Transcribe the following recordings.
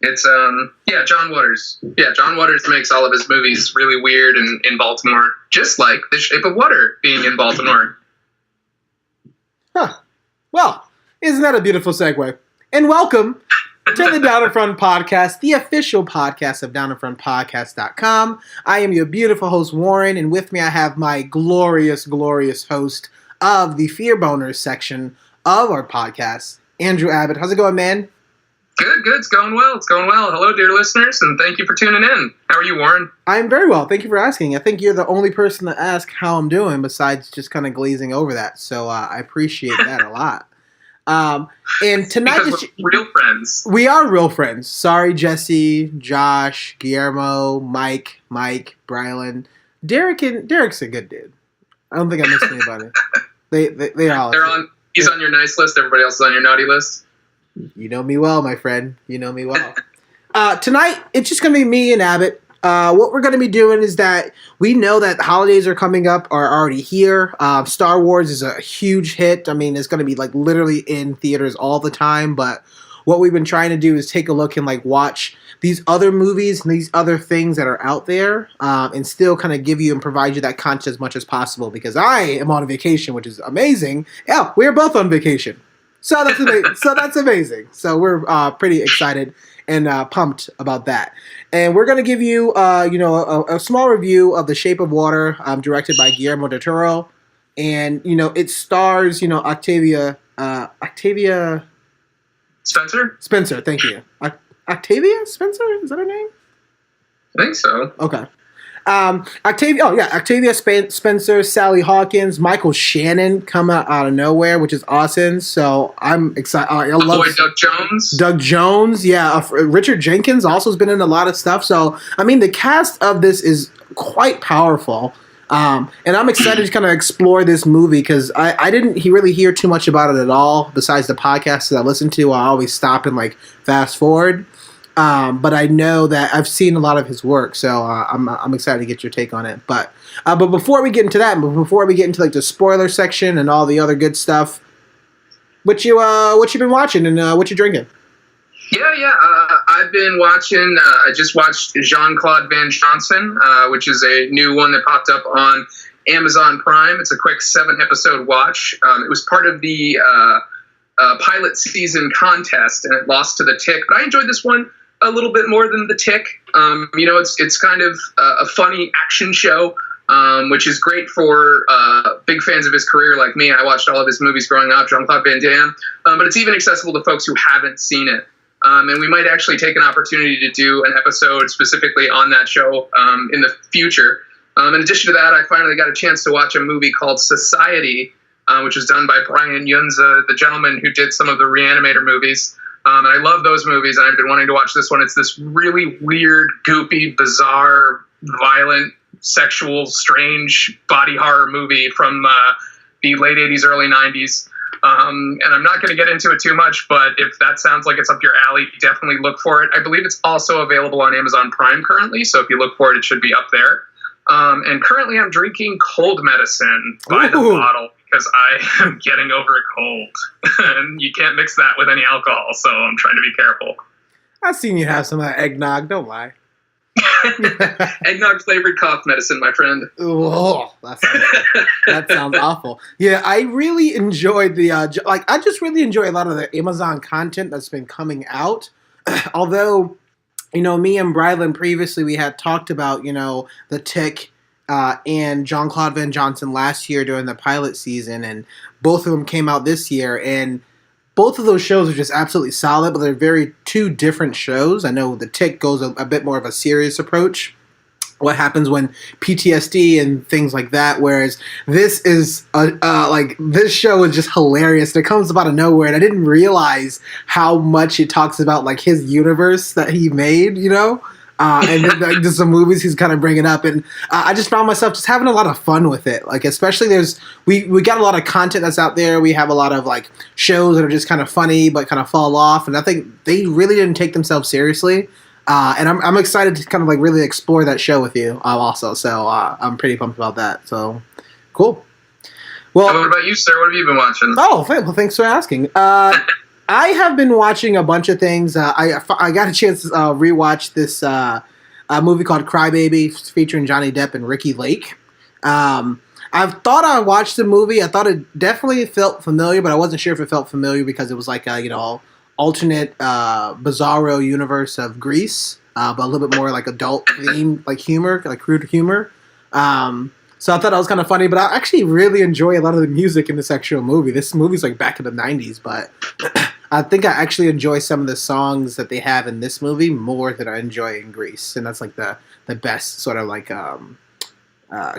It's John Waters. Yeah, John Waters makes all of his movies really weird and in Baltimore, just like The Shape of Water being in Baltimore. Huh. Well, isn't that a beautiful segue? And welcome to the Down in Front Podcast, the official podcast of downinfrontpodcast.com. I am your beautiful host, Warren, and with me I have my glorious, glorious host of the Fear Boners section of our podcast, Andrew Abbott. How's it going, man? Good. It's going well. Hello, dear listeners, and thank you for tuning in. How are you, Warren? I'm very well. Thank you for asking. I think you're the only person to ask how I'm doing besides just kind of glazing over that. So I appreciate that a lot. And tonight... Because we're real friends. We are real friends. Sorry, Jesse, Josh, Guillermo, Mike, Brylan. Derek's a good dude. I don't think I missed anybody. They all... He's on your nice list. Everybody else is on your naughty list. You know me well, my friend. You know me well. Tonight, it's just going to be me and Abbott. What we're going to be doing is that we know that the holidays are coming up, are already here. Star Wars is a huge hit. I mean, it's going to be like literally in theaters all the time. But what we've been trying to do is take a look and like watch these other movies and these other things that are out there and still kind of give you and provide you that content as much as possible. Because I am on vacation, which is amazing. Yeah, we're both on vacation. So that's amazing. So we're pretty excited and pumped about that. And we're going to give you, a small review of The Shape of Water, directed by Guillermo Del Toro. And, it stars, Octavia Spencer, thank you. Octavia Spencer? Is that her name? I think so. Okay. Octavia Spencer, Sally Hawkins, Michael Shannon come out of nowhere, which is awesome. So I'm excited. I love Doug Jones. Doug Jones, yeah. Richard Jenkins also has been in a lot of stuff. So I mean, the cast of this is quite powerful. And I'm excited to kind of explore this movie because I didn't really hear too much about it at all. Besides the podcasts that I listen to, I always stop and like fast forward. But I know that I've seen a lot of his work, so I'm excited to get your take on it. But before we get into that, before we get into like the spoiler section and all the other good stuff, what you been watching and what you drinking? Yeah. I've been watching. I just watched Jean-Claude Van Johnson, which is a new one that popped up on Amazon Prime. It's a quick 7-episode watch. It was part of the pilot season contest, and it lost to The Tick. But I enjoyed this one a little bit more than The Tick. It's kind of a funny action show, which is great for big fans of his career like me. I watched all of his movies growing up, Jean-Claude Van Damme, but it's even accessible to folks who haven't seen it. And we might actually take an opportunity to do an episode specifically on that show in the future. In addition to that, I finally got a chance to watch a movie called Society, which was done by Brian Yunza, the gentleman who did some of the Reanimator movies. And I love those movies, and I've been wanting to watch this one. It's this really weird, goopy, bizarre, violent, sexual, strange body horror movie from the late 80s, early 90s. And I'm not going to get into it too much, but if that sounds like it's up your alley, definitely look for it. I believe it's also available on Amazon Prime currently, so if you look for it, it should be up there. And currently I'm drinking cold medicine by the bottle because I am getting over a cold. And you can't mix that with any alcohol, so I'm trying to be careful. I've seen you have some eggnog, don't lie. Eggnog flavored cough medicine, my friend. Oh, that sounds awful. Yeah, I really enjoyed I just really enjoy a lot of the Amazon content that's been coming out. Although, me and Brylan previously, we had talked about, The Tick and Jean-Claude Van Johnson last year during the pilot season, and both of them came out this year, and both of those shows are just absolutely solid, but they're two different shows. I know The Tick goes a bit more of a serious approach, what happens when PTSD and things like that. Whereas this is like this show is just hilarious. It comes out of nowhere, and I didn't realize how much it talks about like his universe that he made. And then, like, just some movies he's kind of bringing up, and I just found myself just having a lot of fun with it. Like, especially we got a lot of content that's out there. We have a lot of like shows that are just kind of funny but kind of fall off, and I think they really didn't take themselves seriously. And I'm excited to kind of like really explore that show with you also. So I'm pretty pumped about that. So cool. Well, what about you, sir? What have you been watching? Oh, well, thanks for asking. I have been watching a bunch of things. I got a chance to rewatch this movie called Crybaby featuring Johnny Depp and Ricky Lake. I thought I watched the movie. I thought it definitely felt familiar, but I wasn't sure if it felt familiar because it was like alternate bizarro universe of Grease, but a little bit more like adult theme, like humor, like crude humor. So I thought that was kind of funny, but I actually really enjoy a lot of the music in this actual movie. This movie's like back in the 90s, but I think I actually enjoy some of the songs that they have in this movie more than I enjoy in Grease, and that's like the best sort of like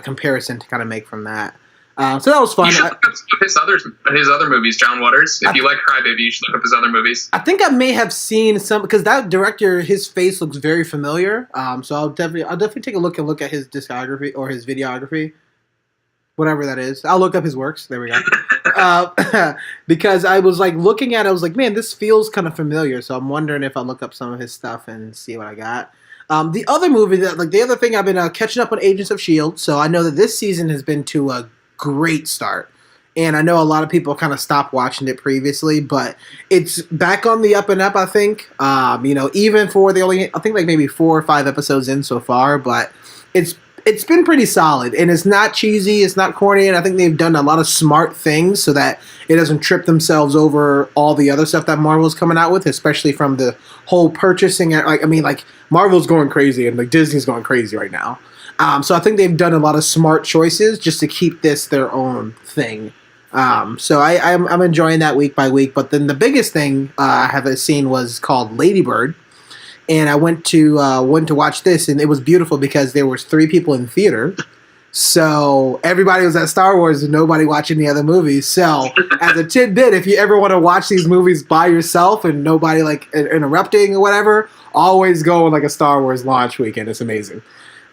comparison to kind of make from that. So that was fun. You should look up his other movies, John Waters. If you like Crybaby, you should look up his other movies. I think I may have seen some because that director, his face looks very familiar. So I'll definitely take a look at his discography or his videography, whatever that is. I'll look up his works. There we go. Because I was like looking at it, I was like, man, this feels kind of familiar. So I'm wondering if I'll look up some of his stuff and see what I got. The other thing I've been catching up on Agents of S.H.I.E.L.D. So I know that this season has been to a great start, and I know a lot of people kind of stopped watching it previously, but it's back on the up and up. I think, even for I think like maybe 4 or 5 episodes in so far, but it's been pretty solid, and it's not cheesy, it's not corny, and I think they've done a lot of smart things so that it doesn't trip themselves over all the other stuff that Marvel's coming out with, especially from the whole purchasing. Like Marvel's going crazy, and like Disney's going crazy right now. So I think they've done a lot of smart choices just to keep this their own thing. So I'm enjoying that week by week. But then the biggest thing I have seen was called Lady Bird, and I went to watch this, and it was beautiful because there was 3 people in theater. So everybody was at Star Wars and nobody watching the other movies. So as a tidbit, if you ever want to watch these movies by yourself and nobody like interrupting or whatever, always go on like a Star Wars launch weekend. It's amazing.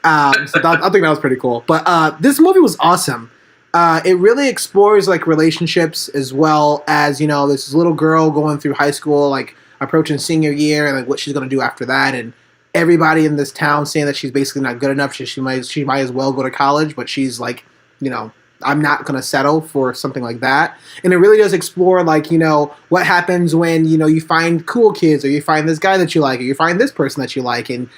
I think that was pretty cool. But this movie was awesome. It really explores like relationships as well as, this little girl going through high school, like approaching senior year, and like what she's going to do after that. And everybody in this town saying that she's basically not good enough. She might as well go to college, but she's like, I'm not going to settle for something like that. And it really does explore like, what happens when, you find cool kids, or you find this guy that you like, or you find this person that you like, and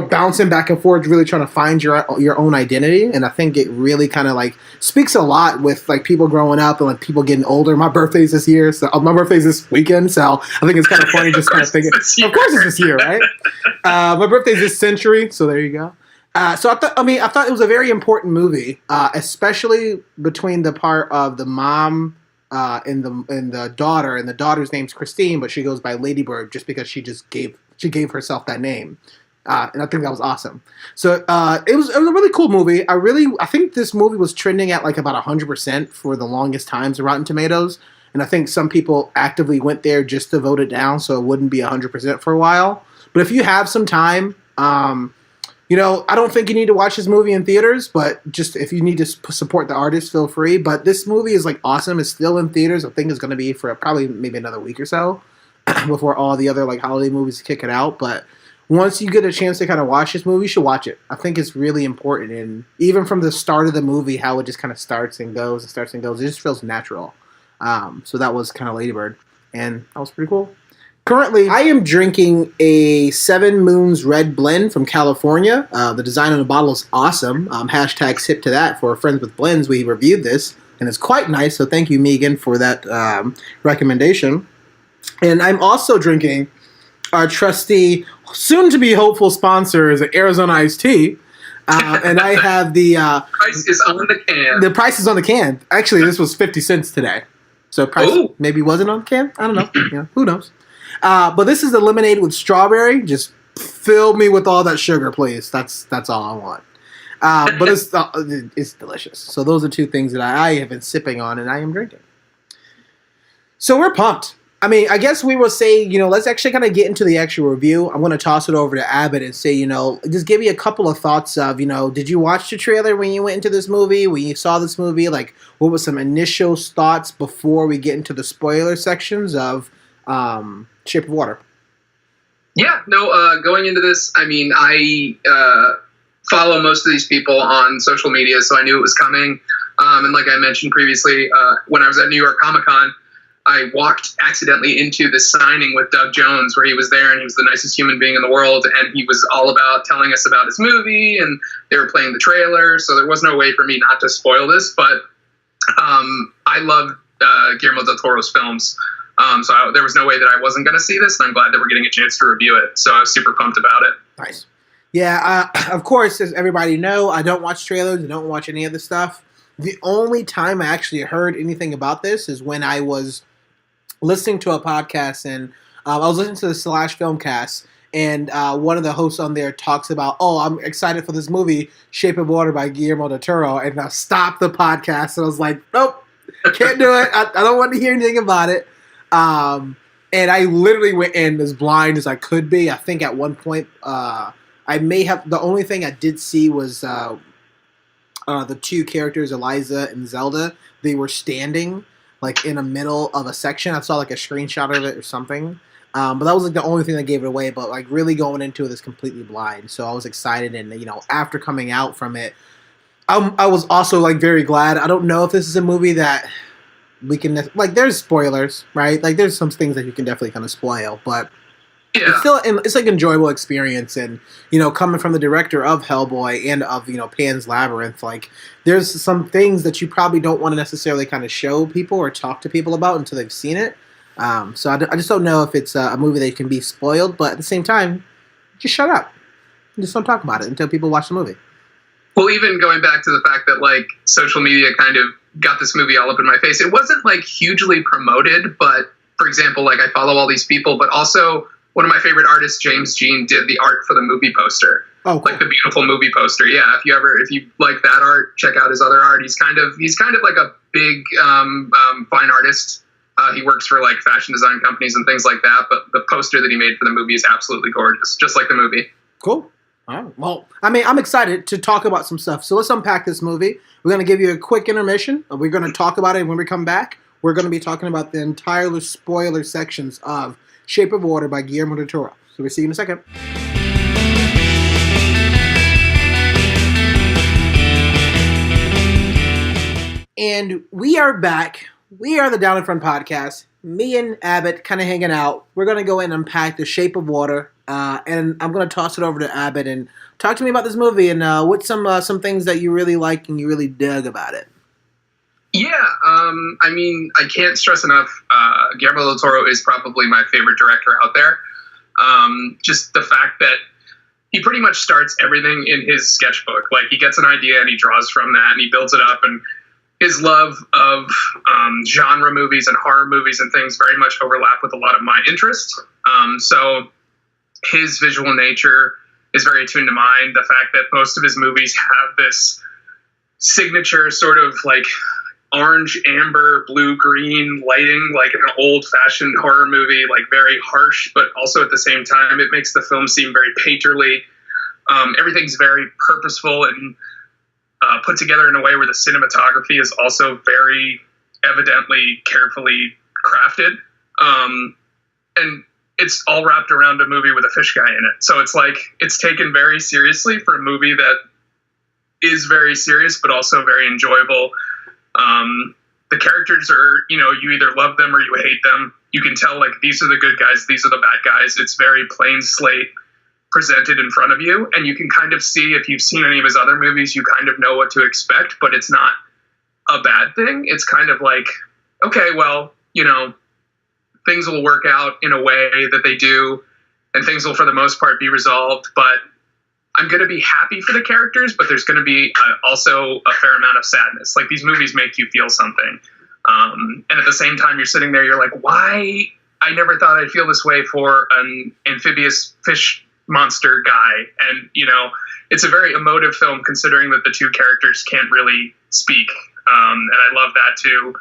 bouncing back and forth, really trying to find your own identity. And I think it really kind of like speaks a lot with like people growing up and like people getting older. My birthday's this year, so my birthday's this weekend, so I think it's kind of funny just kind of thinking. Of course, it's this year, right? My birthday's this century, so there you go. So I thought it was a very important movie, especially between the part of the mom and the daughter, and the daughter's name's Christine, but she goes by Lady Bird just because she gave herself that name. And I think that was awesome. So it was a really cool movie. I think this movie was trending at like about 100% for the longest times on Rotten Tomatoes. And I think some people actively went there just to vote it down so it wouldn't be 100% for a while. But if you have some time, I don't think you need to watch this movie in theaters, but just if you need to support the artist, feel free. But this movie is like awesome. It's still in theaters. I think it's going to be for probably maybe another week or so before all the other like holiday movies kick it out. But once you get a chance to kind of watch this movie, you should watch it. I think it's really important. And even from the start of the movie, how it just kind of starts and goes, it just feels natural. So that was kind of Lady Bird. And that was pretty cool. Currently, I am drinking a 7 Moons Red Blend from California. The design on the bottle is awesome. Hashtag sip to that for Friends with Blends. We reviewed this, and it's quite nice. So thank you, Megan, for that recommendation. And I'm also drinking our trusty, soon-to-be hopeful sponsor is Arizona Iced Tea. And I have the... price is on the can. The price is on the can. Actually, this was 50 cents today. So price maybe wasn't on the can? I don't know. Who knows? But this is the lemonade with strawberry. Just fill me with all that sugar, please. That's all I want. But it's delicious. So those are two things that I have been sipping on and I am drinking. So we're pumped. I mean, I guess we will say, let's actually kind of get into the actual review. I'm going to toss it over to Abbott and say, just give you a couple of thoughts of, did you watch the trailer when you went into this movie, when you saw this movie? Like, what was some initial thoughts before we get into the spoiler sections of Shape of Water? Yeah, no, going into this, I mean, I follow most of these people on social media, so I knew it was coming. And like I mentioned previously, when I was at New York Comic-Con, I walked accidentally into the signing with Doug Jones, where he was there, and he was the nicest human being in the world, and he was all about telling us about his movie, and they were playing the trailer, so there was no way for me not to spoil this, but I love Guillermo Del Toro's films, so there was no way that I wasn't going to see this, and I'm glad that we're getting a chance to review it, so I was super pumped about it. Nice. Yeah, of course, as everybody know, I don't watch trailers, I don't watch any of this stuff. The only time I actually heard anything about this is when I was listening to a podcast, and I was listening to the Slash Filmcast, and one of the hosts on there talks about, I'm excited for this movie, Shape of Water by Guillermo Del Toro, and I stopped the podcast, and I was like, nope, can't do it, I don't want to hear anything about it, and I literally went in as blind as I could be. I think at one point, I may have, the only thing I did see was the two characters, Eliza and Zelda. They were standing like in the middle of a section. I saw like a screenshot of it or something. But that was like the only thing that gave it away. But like really going into it is completely blind. So I was excited, and after coming out from it, I was also like very glad. I don't know if this is a movie that we can like. There's spoilers, right? Like there's some things that you can definitely kind of spoil, but yeah. It's like an enjoyable experience, and coming from the director of Hellboy and of Pan's Labyrinth, like there's some things that you probably don't want to necessarily kind of show people or talk to people about until they've seen it. So I just don't know if it's a movie that can be spoiled, but at the same time, just shut up, just don't talk about it until people watch the movie. Well, even going back to the fact that like social media kind of got this movie all up in my face, it wasn't like hugely promoted, but for example, like I follow all these people, but also one of my favorite artists, James Jean, did the art for the movie poster. Oh, cool. Like the beautiful movie poster. Yeah, if you like that art, check out his other art. He's kind of like a big fine artist. He works for like fashion design companies and things like that. But the poster that he made for the movie is absolutely gorgeous, just like the movie. Cool. All right. Well, I mean, I'm excited to talk about some stuff. So let's unpack this movie. We're going to give you a quick intermission. We're going to talk about it, and when we come back, we're going to be talking about the entire spoiler sections of Shape of Water by Guillermo Del Toro. So we'll see you in a second. And we are back. We are the Down in Front podcast. Me and Abbott kind of hanging out. We're going to go in and unpack The Shape of Water. And I'm going to toss it over to Abbott and talk to me about this movie and what's some things that you really liked and you really dug about it. Yeah, I mean, I can't stress enough, Guillermo del Toro is probably my favorite director out there. Just the fact that he pretty much starts everything in his sketchbook. Like, he gets an idea and he draws from that and he builds it up. And his love of genre movies and horror movies and things very much overlap with a lot of my interests. So his visual nature is very attuned to mine. The fact that most of his movies have this signature sort of like orange, amber, blue, green lighting, like an old-fashioned horror movie, like very harsh, but also at the same time, it makes the film seem very painterly. Everything's very purposeful and put together in a way where the cinematography is also very evidently carefully crafted. And it's all wrapped around a movie with a fish guy in it. So it's like, it's taken very seriously for a movie that is very serious, but also very enjoyable. The characters are, you either love them or you hate them. You can tell, like, these are the good guys, these are the bad guys. It's very plain slate presented in front of you. And you can kind of see, if you've seen any of his other movies, you kind of know what to expect, but it's not a bad thing. It's kind of like, okay, well, things will work out in a way that they do, and things will, for the most part, be resolved. But I'm going to be happy for the characters, but there's going to be also a fair amount of sadness. Like, these movies make you feel something. And at the same time, you're sitting there, you're like, why? I never thought I'd feel this way for an amphibious fish monster guy. And, it's a very emotive film considering that the two characters can't really speak. And I love that too.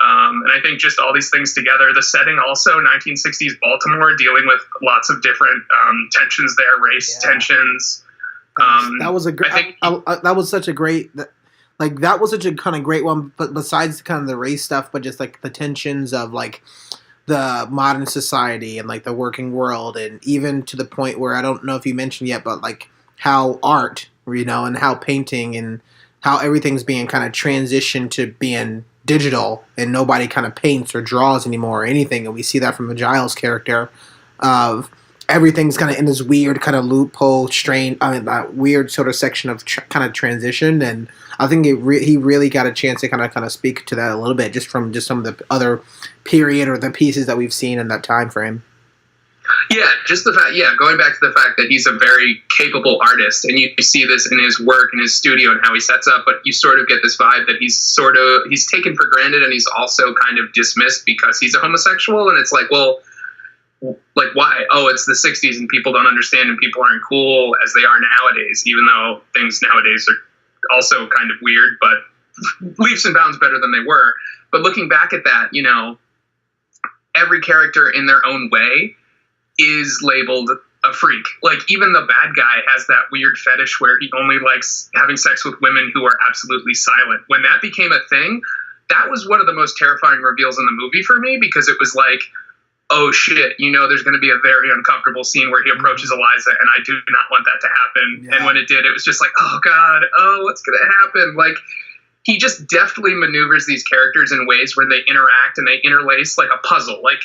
And I think just all these things together, the setting also, 1960s Baltimore, dealing with lots of different tensions there, race tensions. That was a great. That was such a great. That was such a kind of great one. But besides kind of the race stuff, but just like the tensions of like the modern society and like the working world, and even to the point where I don't know if you mentioned yet, but like how art, and how painting and how everything's being kind of transitioned to being digital, and nobody kind of paints or draws anymore or anything. And we see that from the Giles character of everything's kind of in this weird kind of loophole that weird sort of section of kind of transition. And I think he really got a chance to kind of speak to that a little bit just from just some of the other period or the pieces that we've seen in that time frame. Yeah, just the fact, going back to the fact that he's a very capable artist, and you see this in his work in his studio and how he sets up, but you sort of get this vibe that he's taken for granted, and he's also kind of dismissed because he's a homosexual, and it's like, well, like, why? Oh, it's the 60s and people don't understand and people aren't cool as they are nowadays, even though things nowadays are also kind of weird, but leaps and bounds better than they were. But looking back at that, every character in their own way is labeled a freak. Like, even the bad guy has that weird fetish where he only likes having sex with women who are absolutely silent. When that became a thing, that was one of the most terrifying reveals in the movie for me, because it was like, oh shit, there's going to be a very uncomfortable scene where he approaches Eliza, and I do not want that to happen. Yeah. And when it did, it was just like, oh god, what's going to happen? Like, he just deftly maneuvers these characters in ways where they interact and they interlace like a puzzle. Like,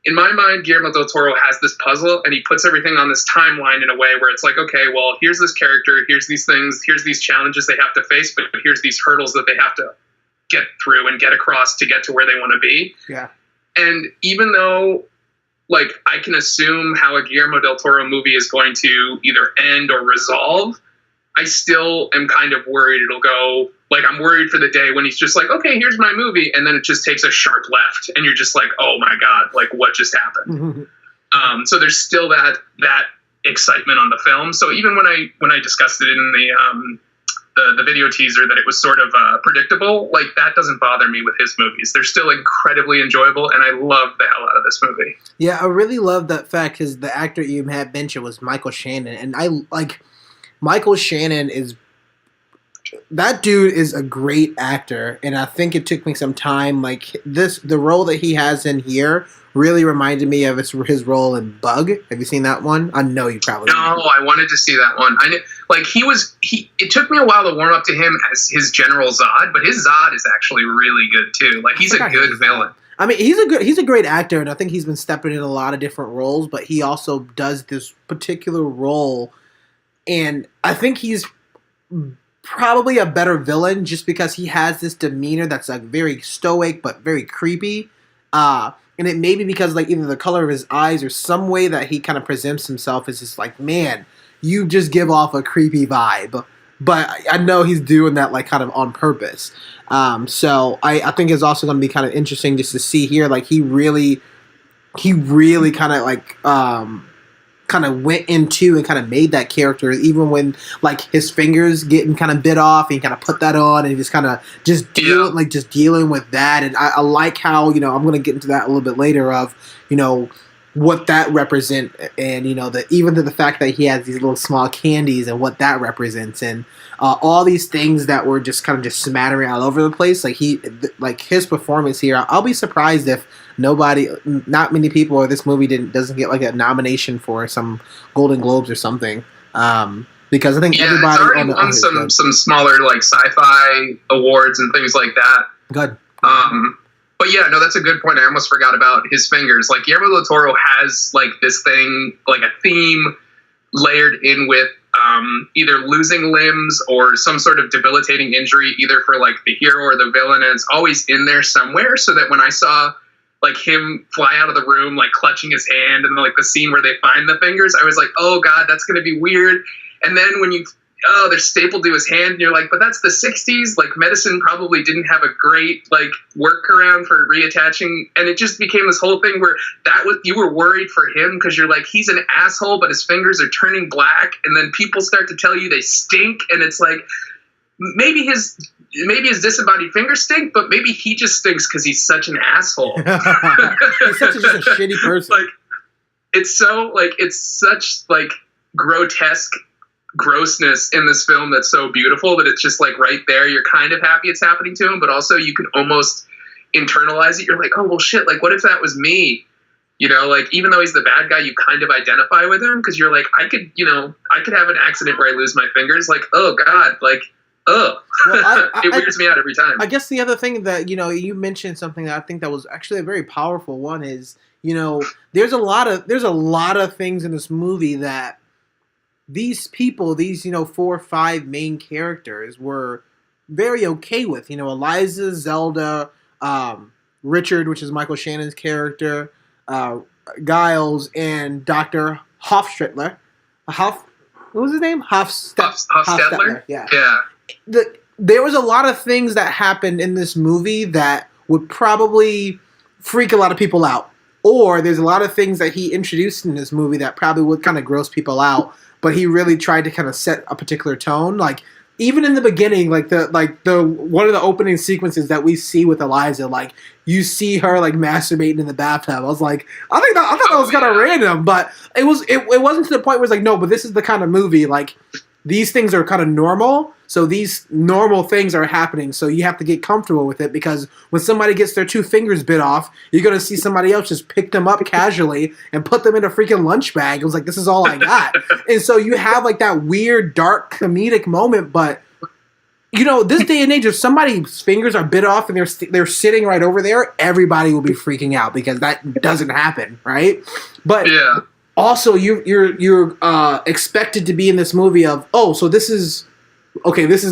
in my mind, Guillermo Del Toro has this puzzle, and he puts everything on this timeline in a way where it's like, okay, well, here's this character, here's these things, here's these challenges they have to face, but here's these hurdles that they have to get through and get across to get to where they want to be. Yeah. And even though, like, I can assume how a Guillermo Del Toro movie is going to either end or resolve, I still am kind of worried it'll go, like, I'm worried for the day when he's just like, okay, here's my movie, and then it just takes a sharp left, and you're just like, oh my god, like, what just happened? So there's still that excitement on the film. So even when I discussed it in the video teaser that it was sort of predictable, like, that doesn't bother me with his movies. They're still incredibly enjoyable, and I love the hell out of this movie. Yeah, I really love that fact, because the actor you had mentioned was Michael Shannon, and I like Michael Shannon that dude is a great actor, and I think it took me some time. Like, the role that he has in here really reminded me of his role in Bug. Have you seen that one? I know you probably. No, I wanted to see that one. It took me a while to warm up to him as his General Zod, but his Zod is actually really good too. Like, he's a good villain. I mean, he's a great actor, and I think he's been stepping in a lot of different roles, but he also does this particular role, and I think he's probably a better villain just because he has this demeanor that's like very stoic but very creepy. And it may be because like either the color of his eyes or some way that he kind of presents himself is just like, man, you just give off a creepy vibe. But I know he's doing that like kind of on purpose. So I think it's also going to be kind of interesting just to see here. Like he really kind of like kind of went into and kind of made that character, even when like his fingers getting kind of bit off, and he kind of put that on, and he just kind of dealing with that. And I like how, I'm going to get into that a little bit later of, what that represent, and even to the fact that he has these little small candies and what that represents, and all these things that were just kind of just smattering all over the place. Like his performance here, I'll be surprised if not many people, or this movie doesn't get like a nomination for some Golden Globes or something. Because I think everybody it's already won some smaller like sci-fi awards and things like that. Good. But yeah, no, that's a good point. I almost forgot about his fingers. Like, Guillermo del Toro has like this thing, like a theme layered in with either losing limbs or some sort of debilitating injury, either for like the hero or the villain, and it's always in there somewhere. So that when I saw like him fly out of the room, like clutching his hand, and like the scene where they find the fingers, I was like, oh god, that's going to be weird. And then when you oh, they're stapled to his hand, and you're like, but that's the 60s. Like, medicine probably didn't have a great like workaround for reattaching, and it just became this whole thing where you were worried for him because you're like, he's an asshole, but his fingers are turning black, and then people start to tell you they stink, and it's like maybe his disembodied fingers stink, but maybe he just stinks because he's such an asshole. He's such just a shitty person. Like, it's such like grotesque grossness in this film that's so beautiful that it's just like right there. You're kind of happy it's happening to him, but also you can almost internalize it. You're like, oh well, shit. Like, what if that was me? You know, like, even though he's the bad guy, you kind of identify with him because you're like, I could have an accident where I lose my fingers. Like, oh god, like. Oh, well, it weirds me out every time. I guess the other thing that, you mentioned something that I think that was actually a very powerful one is, there's a lot of things in this movie that these people, these, 4 or 5 main characters were very okay with. Eliza, Zelda, Richard, which is Michael Shannon's character, Giles, and Dr. Hofstadter. What was his name? Hofstadter? Yeah. Yeah. There was a lot of things that happened in this movie that would probably freak a lot of people out. Or there's a lot of things that he introduced in this movie that probably would kind of gross people out, but he really tried to kind of set a particular tone. Like, even in the beginning, like the one of the opening sequences that we see with Eliza, like, you see her like masturbating in the bathtub. I was like, I thought that was kind of random, but it wasn't to the point where it's like, no, but this is the kind of movie, like, these things are kind of normal, so these normal things are happening, so you have to get comfortable with it, because when somebody gets their 2 fingers bit off, you're going to see somebody else just pick them up casually and put them in a freaking lunch bag. It was like, this is all I got. And so you have like that weird, dark, comedic moment, but this day and age, if somebody's fingers are bit off and they're sitting right over there, everybody will be freaking out because that doesn't happen, right? But yeah. Also, you're expected to be in this movie of, oh, so this is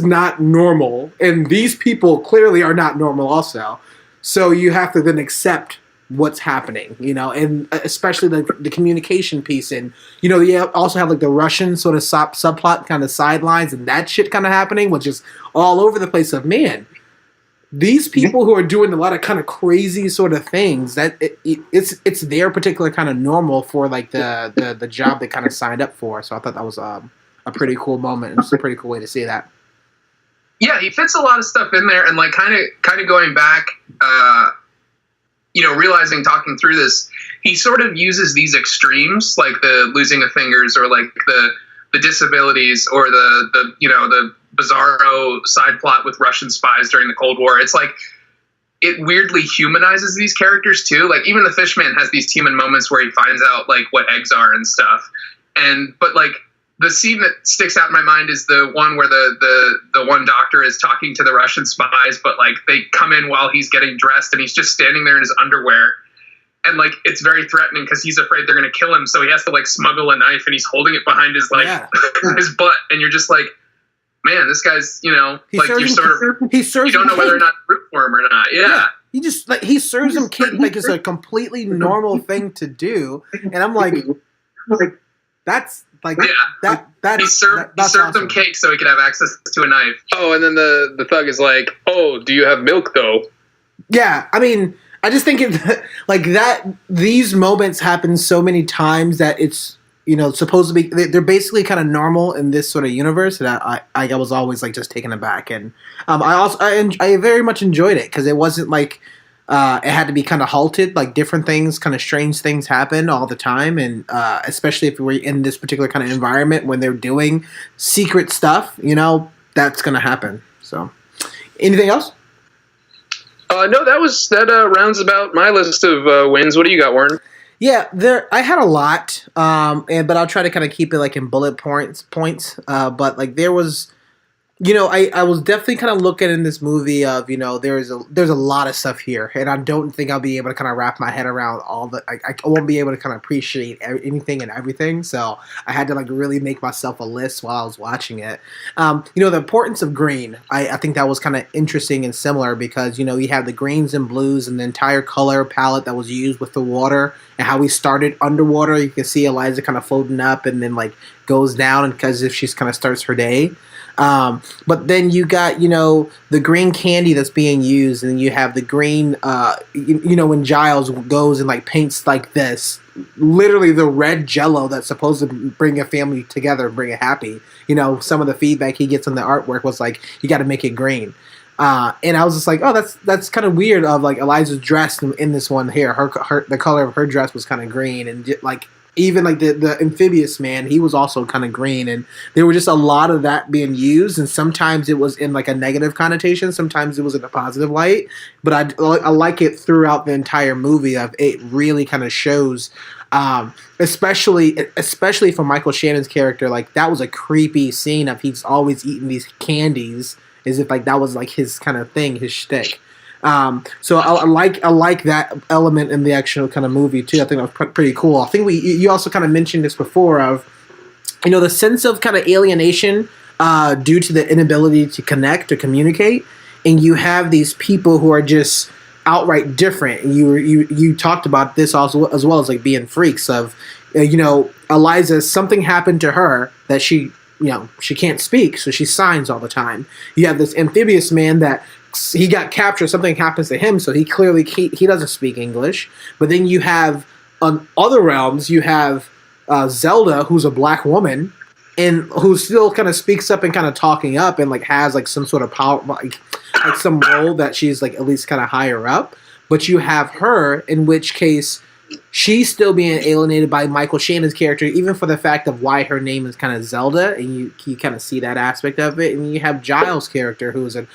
not normal, and these people clearly are not normal also. So you have to then accept what's happening, and especially the communication piece, and you also have like the Russian sort of subplot kind of sidelines and that shit kind of happening, which is all over the place. Of man. These people who are doing a lot of kind of crazy sort of things, that it's their particular kind of normal for like the job they kind of signed up for. So I thought that was a pretty cool moment, and it's a pretty cool way to see that. Yeah, he fits a lot of stuff in there, and like kind of going back, realizing talking through this, he sort of uses these extremes, like the losing of fingers, or like the disabilities, or the bizarro side plot with Russian spies during the Cold War. It's like it weirdly humanizes these characters too. Like, even the Fishman has these human moments where he finds out like what eggs are and stuff. But like the scene that sticks out in my mind is the one where the one doctor is talking to the Russian spies, but like they come in while he's getting dressed and he's just standing there in his underwear. And like it's very threatening because he's afraid they're gonna kill him, so he has to like smuggle a knife and he's holding it behind his his butt, and you're just like, man, this guy's, you don't know whether or not to root for him or not. Yeah. He serves him cake like it's a completely normal thing to do. And I'm like, that's like, he served awesome. them cake so he could have access to a knife. Oh, and then the thug is like, oh, do you have milk though? Yeah. I mean, I just think these moments happen so many times that it's, supposed to be, they're basically kind of normal in this sort of universe, that I was always like just taken aback. And I very much enjoyed it because it wasn't like it had to be kind of halted. Like, different things, kind of strange things happen all the time, and especially if we're in this particular kind of environment when they're doing secret stuff, that's going to happen. So, anything else? No, that rounds about my list of wins. What do you got, Warren? Yeah, I had a lot, but I'll try to kind of keep it like in bullet points. But like there was I was definitely kind of looking in this movie of, there's a lot of stuff here, and I don't think I'll be able to kind of wrap my head around all the. I won't be able to kind of appreciate anything and everything. So I had to like really make myself a list while I was watching it. The importance of green. I think that was kind of interesting and similar because you have the greens and blues and the entire color palette that was used with the water and how we started underwater. You can see Eliza kind of floating up and then like goes down and because if she's kind of starts her day. But then you got, the green candy that's being used, and then you have the green, when Giles goes and like paints like this, literally the red Jello that's supposed to bring a family together and bring it happy. Some of the feedback he gets on the artwork was like, you got to make it green. And I was just like, oh, that's kind of weird. Of like Eliza's dress in this one here, the color of her dress was kind of green, and like even like the amphibious man, he was also kind of green, and there were just a lot of that being used, and sometimes it was in like a negative connotation, sometimes it was in a positive light, but I like it throughout the entire movie. Of it really kind of shows, especially for Michael Shannon's character, like that was a creepy scene of he's always eating these candies as if like that was like his kind of thing, his shtick. So I like that element in the actual kind of movie too. I think that was pretty cool. I think you also kind of mentioned this before of, the sense of kind of alienation due to the inability to connect or communicate, and you have these people who are just outright different. And you talked about this also as well as like being freaks of, Eliza, something happened to her that she can't speak, so she signs all the time. You have this amphibious man that he got captured, something happens to him, so he clearly he doesn't speak English. But then you have, on other realms, you have Zelda, who's a black woman, and who still kind of speaks up and kind of talking up and like has like some sort of power, like some role that she's like at least kind of higher up. But you have her, in which case she's still being alienated by Michael Shannon's character, even for the fact of why her name is kind of Zelda, and you kind of see that aspect of it. And you have Giles' character, who's an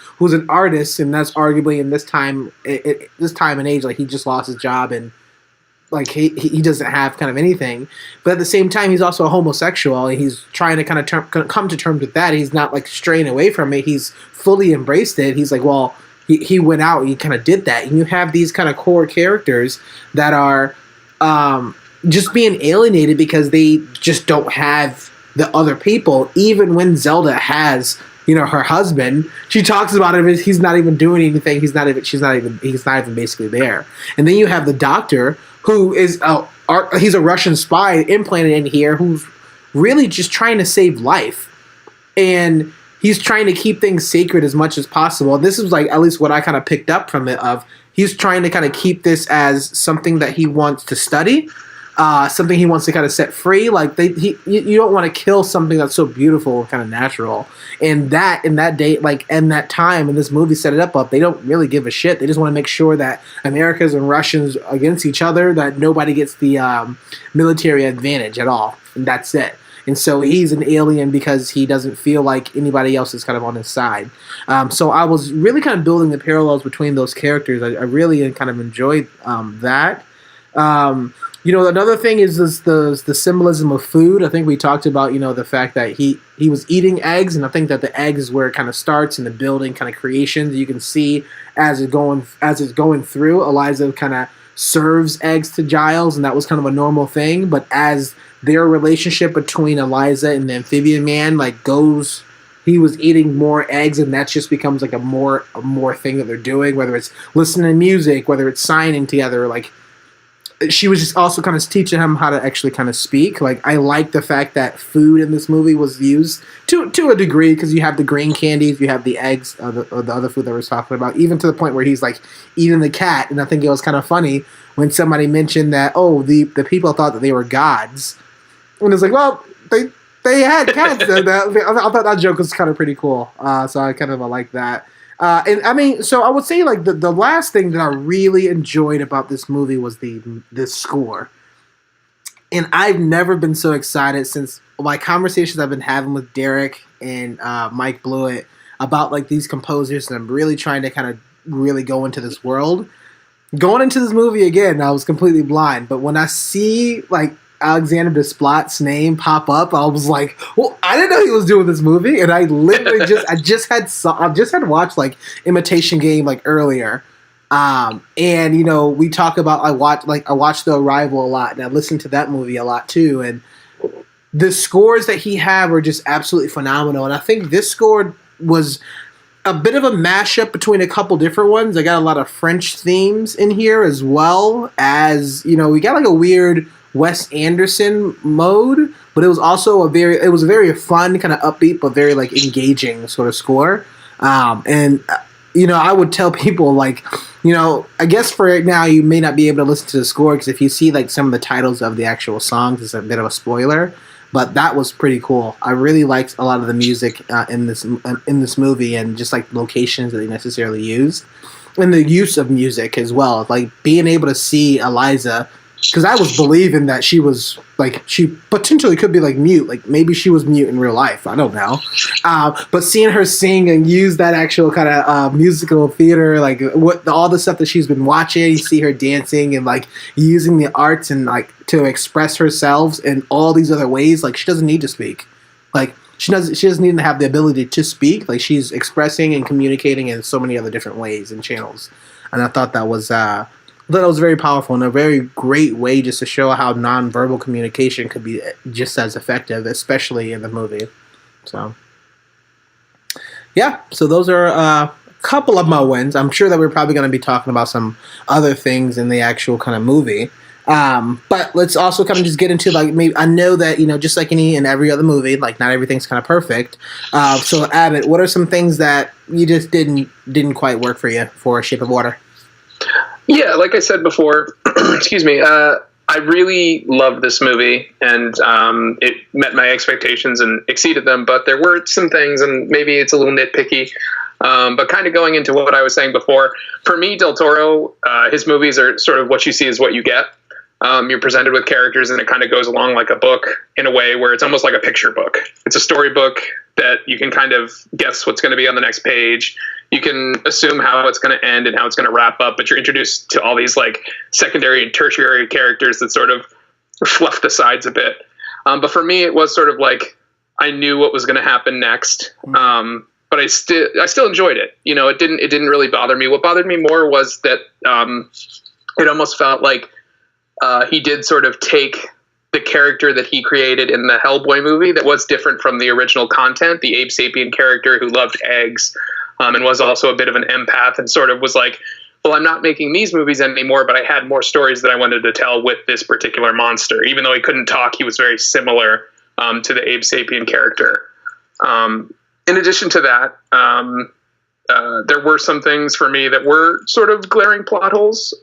artist, and that's arguably in this time and age, like he just lost his job and like he doesn't have kind of anything. But at the same time, he's also a homosexual, and he's trying to kind of come to terms with that. He's not like straying away from it. He's fully embraced it. He's like, well, he went out and he kind of did that. And you have these kind of core characters that are just being alienated because they just don't have the other people. Even when Zelda has, her husband, she talks about him. He's not even doing anything. He's not even basically there. And then you have the doctor, who is he's a Russian spy implanted in here, who's really just trying to save life, and he's trying to keep things sacred as much as possible. And this is like at least what I kind of picked up from it. Of he's trying to kind of keep this as something that he wants to study, something he wants to kind of set free. Like you don't want to kill something that's so beautiful and kind of natural. And that in that day, like in that time, and this movie set it up, they don't really give a shit. They just want to make sure that Americans and Russians against each other, that nobody gets the military advantage at all, and that's it. And so he's an alien because he doesn't feel like anybody else is kind of on his side. So I was really kind of building the parallels between those characters. I really kind of enjoyed that. Another thing is the symbolism of food. I think we talked about, the fact that he was eating eggs, and I think that the eggs is where it kind of starts in the building kind of creations. You can see as it's going through, Eliza kind of serves eggs to Giles, and that was kind of a normal thing. But as their relationship between Eliza and the amphibian man goes, he was eating more eggs, and that just becomes like a more thing that they're doing, whether it's listening to music, whether it's signing together. Like, she was just also kind of teaching him how to actually kind of speak. Like, I like the fact that food in this movie was used to a degree, because you have the green candies, you have the eggs, or the other food that we were talking about, even to the point where he's like eating the cat. And I think it was kind of funny when somebody mentioned that, oh, the people thought that they were gods, and it's like, well, they had cats. I thought that joke was kind of pretty cool. So I kind of like that. And I mean, so I would say like the last thing that I really enjoyed about this movie was the score. And I've never been so excited since my conversations I've been having with Derek and Mike Blewett about like these composers, and I'm really trying to kind of really go into this world. Going into this movie again, I was completely blind. But when I see like Alexander Desplat's name pop up, I was like, well, I didn't know he was doing this movie, and I literally I just had watched like Imitation Game like earlier. And you know, we talk about I watched The Arrival a lot, and I listened to that movie a lot too, and the scores that he had were just absolutely phenomenal. And I think this score was a bit of a mashup between a couple different ones. I got a lot of French themes in here, as well as, you know, we got like a weird Wes Anderson mode, but it was also a very fun, kind of upbeat, but very like engaging sort of score. And you know, I would tell people, like, you know, I guess for right now you may not be able to listen to the score, because if you see like some of the titles of the actual songs, it's a bit of a spoiler. But that was pretty cool. I really liked a lot of the music in this movie, and just like locations that they necessarily used, and the use of music as well. Like being able to see Eliza, because I was believing that she was like, she potentially could be like mute, like maybe she was mute in real life. I don't know. But seeing her sing and use that actual kind of musical theater, like all the stuff that she's been watching, you see her dancing and like using the arts and like to express herself in all these other ways. Like she doesn't need to speak. Like she doesn't need to have the ability to speak. Like she's expressing and communicating in so many other different ways and channels. And I thought that was very powerful and a very great way just to show how nonverbal communication could be just as effective, especially in the movie. So, yeah. So those are a couple of my wins. I'm sure that we're probably going to be talking about some other things in the actual kind of movie. But let's also kind of just get into, like, maybe I know that, you know, just like any and every other movie, like not everything's kind of perfect. So Abbott, what are some things that you just didn't quite work for you for Shape of Water? Yeah, like I said before, excuse me, I really loved this movie, and it met my expectations and exceeded them, but there were some things, and maybe it's a little nitpicky, but kind of going into what I was saying before, for me, Del Toro, his movies are sort of what you see is what you get. You're presented with characters, and it kind of goes along like a book in a way where it's almost like a picture book. It's a storybook that you can kind of guess what's going to be on the next page. You can assume how it's going to end and how it's going to wrap up, but you're introduced to all these like secondary and tertiary characters that sort of fluff the sides a bit. But for me, it was sort of like I knew what was going to happen next. But I still enjoyed it. You know, it didn't really bother me. What bothered me more was that it almost felt like he did sort of take the character that he created in the Hellboy movie that was different from the original content, the Abe Sapien character who loved eggs, and was also a bit of an empath, and sort of was like, well, I'm not making these movies anymore, but I had more stories that I wanted to tell with this particular monster. Even though he couldn't talk, he was very similar to the Abe Sapien character. In addition to that, there were some things for me that were sort of glaring plot holes,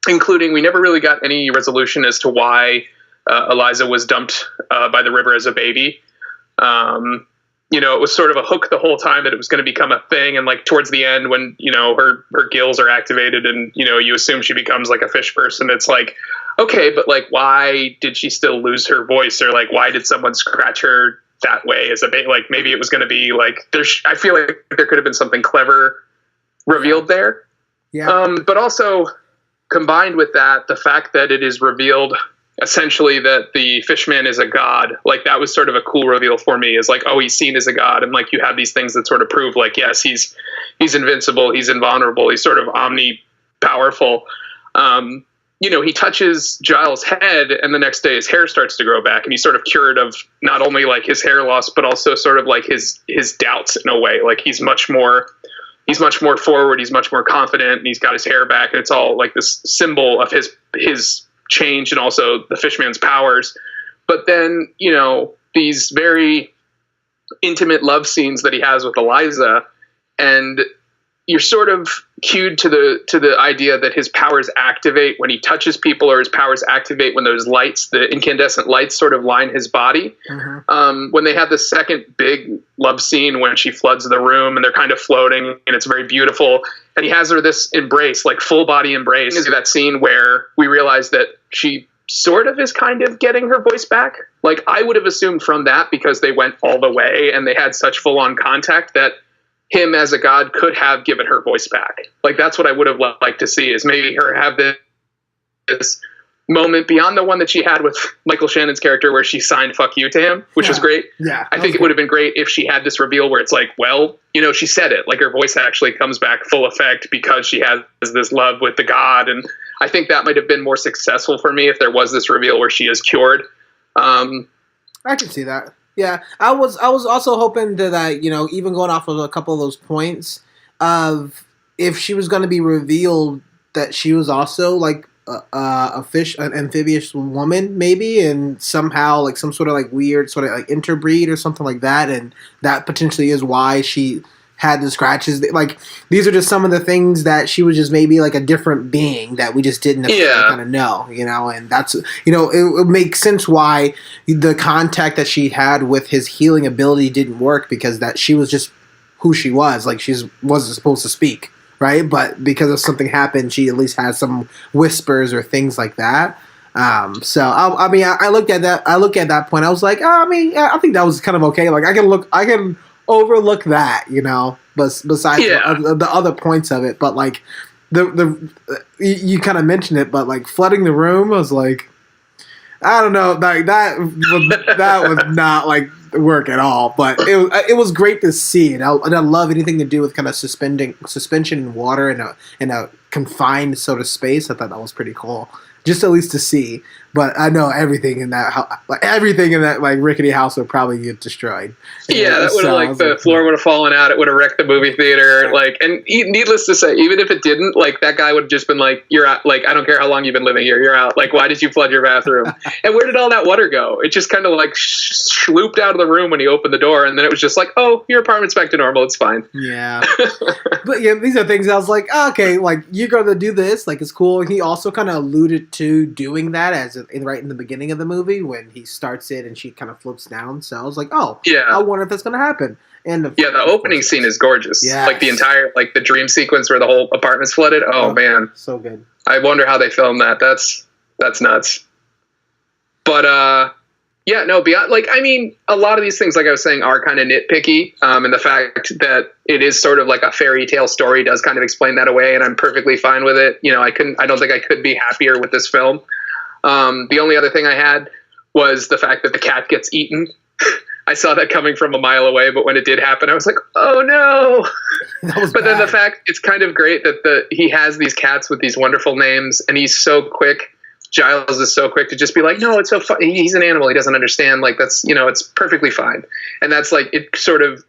including we never really got any resolution as to why Eliza was dumped by the river as a baby. You know, it was sort of a hook the whole time that it was going to become a thing. And like towards the end, when, you know, her gills are activated and, you know, you assume she becomes like a fish person. It's like, okay, but like, why did she still lose her voice? Or like, why did someone scratch her that way as a baby? Like maybe it was going to be like, I feel like there could have been something clever revealed there. Yeah. But also combined with that, the fact that it is revealed essentially that the fishman is a god, like that was sort of a cool reveal for me, is like, oh, he's seen as a god, and like you have these things that sort of prove like, yes, he's invincible, he's invulnerable, he's sort of omni-powerful. You know, he touches Giles' head and the next day his hair starts to grow back, and he's sort of cured of not only like his hair loss, but also sort of like his doubts in a way. Like he's much more forward, he's much more confident, and he's got his hair back, and it's all like this symbol of his change and also the fishman's powers. But then, you know, these very intimate love scenes that he has with Eliza, and you're sort of cued to the idea that his powers activate when he touches people, or his powers activate when those lights, the incandescent lights, sort of line his body. Mm-hmm. When they have the second big love scene when she floods the room and they're kind of floating and it's very beautiful, and he has her this embrace, like full body embrace, is that scene where we realize that she sort of is kind of getting her voice back. Like I would have assumed from that, because they went all the way and they had such full on contact, that him as a god could have given her voice back. Like that's what I would have liked to see, is maybe her have this moment beyond the one that she had with Michael Shannon's character where she signed "fuck you" to him, which was great. Yeah, I think it would have been great if she had this reveal where it's like, well, she said it, like her voice actually comes back full effect because she has this love with the god. And I think that might have been more successful for me if there was this reveal where she is cured. I can see that. Yeah, I was also hoping that even going off of a couple of those points of if she was going to be revealed that she was also like an amphibious woman, maybe, and somehow like some sort of like weird sort of like interbreed or something like that, and that potentially is why she had the scratches. Like these are just some of the things that she was just maybe like a different being that we just didn't kind of know, and that's it makes sense why the contact that she had with his healing ability didn't work, because that she was just who she was, like she wasn't supposed to speak. Right, but because of something happened, she at least had some whispers or things like that. So I looked at that. I look at that point. I was like, I think that was kind of okay. Like I can overlook that, but besides the other points of it. But like you kind of mentioned it, but like flooding the room was like, I don't know, like that was not like work at all, but it was great to see, and I love anything to do with kind of suspension in water in a confined sort of space. I thought that was pretty cool, just at least to see. But I know everything in that like rickety house would probably get destroyed. Yeah, that would have the floor would have fallen out. It would have wrecked the movie theater. Like, and needless to say, even if it didn't, like that guy would have just been like, "You're out." Like, I don't care how long you've been living here. You're out. Like, why did you flood your bathroom? And where did all that water go? It just kind of like slooped out of the room when he opened the door, and then it was just like, "Oh, your apartment's back to normal. It's fine." Yeah, but yeah, these are things I was like, okay, like you're gonna do this, like it's cool. He also kind of alluded to doing that right in the beginning of the movie when he starts it and she kind of flips down. So I was like, oh, yeah, I wonder if that's gonna happen. And the opening scene is gorgeous. Yeah, like the entire the dream sequence where the whole apartment's flooded. Oh man, so good. I wonder how they filmed that. That's nuts. But beyond a lot of these things, like I was saying, are kind of nitpicky. And the fact that it is sort of like a fairy tale story does kind of explain that away, and I'm perfectly fine with it. I don't think I could be happier with this film. The only other thing I had was the fact that the cat gets eaten. I saw that coming from a mile away, but when it did happen, I was like, oh no. But then the fact, it's kind of great that he has these cats with these wonderful names, and he's so quick. Giles is so quick to just be like, no, it's so fun. He's an animal. He doesn't understand. Like that's, it's perfectly fine. And that's like, it sort of,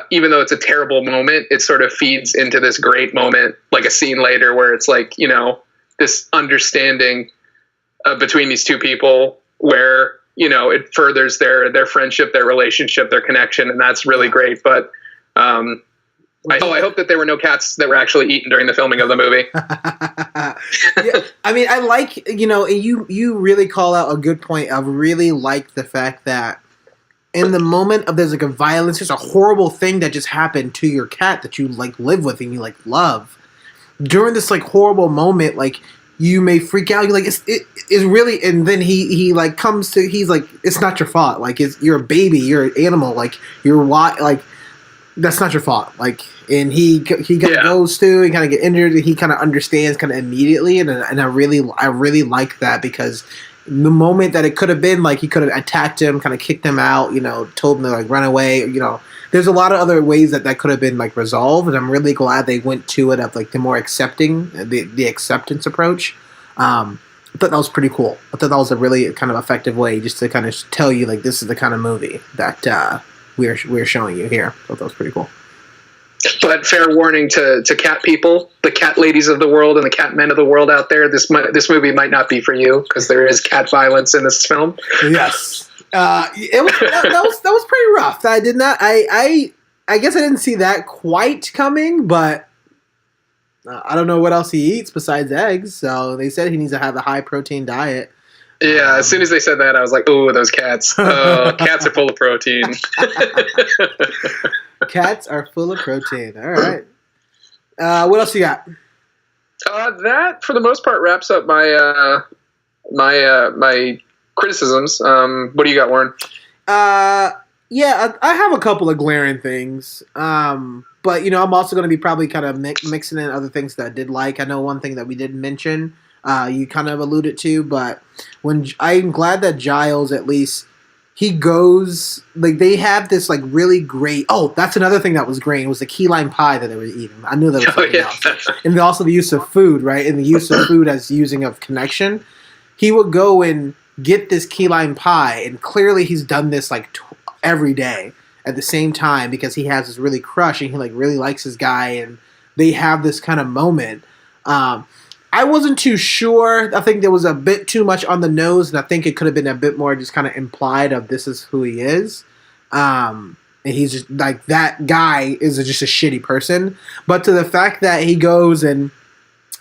even though it's a terrible moment, it sort of feeds into this great moment, like a scene later where it's like, this understanding between these two people where, it furthers their friendship, their relationship, their connection. And that's really great. But, I hope that there were no cats that were actually eaten during the filming of the movie. Yeah, I like, you really call out a good point. I really like the fact that in the moment of there's like a violence, there's a horrible thing that just happened to your cat that you like live with and you like love. During this like horrible moment, like you may freak out. You're like, it's really, and then he like comes to, he's like, it's not your fault. Like you're a baby, you're an animal. Like that's not your fault. Like, and he kind of goes through and kind of get injured. And he kind of understands kind of immediately, and I really like that, because the moment that it could have been like he could have attacked him, kind of kicked him out, told him to like run away. There's a lot of other ways that could have been like resolved, and I'm really glad they went to it of like the more accepting, the acceptance approach. I thought that was pretty cool. I thought that was a really kind of effective way just to kind of tell you like this is the kind of movie that we're showing you here. I thought that was pretty cool. But fair warning to cat people, the cat ladies of the world and the cat men of the world out there, this movie might not be for you, because there is cat violence in this film. Yes. That was pretty rough. I did not. I guess I didn't see that quite coming, but I don't know what else he eats besides eggs. So they said he needs to have a high protein diet. Yeah, as soon as they said that, I was like, "Ooh, those cats! Oh, cats are full of protein." Cats are full of protein. All right. What else you got? That, for the most part, wraps up my my criticisms. What do you got, Warren? Yeah, I have a couple of glaring things. But I'm also going to be probably kind of mixing in other things that I did like. I know one thing that we didn't mention you kind of alluded to. But I'm glad that Giles at least he goes like they have this like really great. Oh, that's another thing that was great. It was the key lime pie that they were eating. I knew that was something else. And also the use of food, right? And the use of food as using of connection. He would go and get this key lime pie, and clearly he's done this like every day at the same time because he has this really crush and he like really likes his guy, and they have this kind of moment. I wasn't too sure. I think there was a bit too much on the nose, and I think it could have been a bit more just kind of implied of this is who he is. And he's just like that guy is just a shitty person. But to the fact that he goes and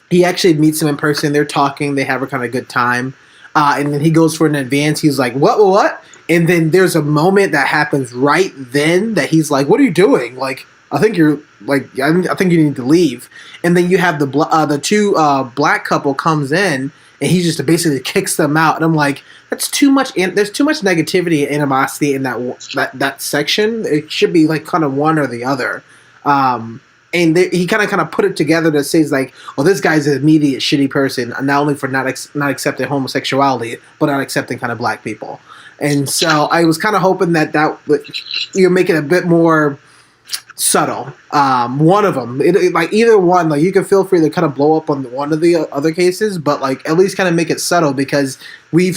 he actually meets him in person, they're talking, they have a kind of good time. And then he goes for an advance. He's like, what? And then there's a moment that happens right then that he's like, what are you doing? Like, I think you're like, I think you need to leave. And then you have the two black couple comes in, and he just basically kicks them out. And I'm like, that's too much. There's too much negativity and animosity in that section. It should be like kind of one or the other. And he kind of put it together to say like, oh, this guy's an immediate shitty person, not only for not accepting homosexuality, but not accepting kind of black people. And so I was kind of hoping that you make it a bit more subtle. One of them, like either one, like you can feel free to kind of blow up on one of the other cases, but like at least kind of make it subtle because we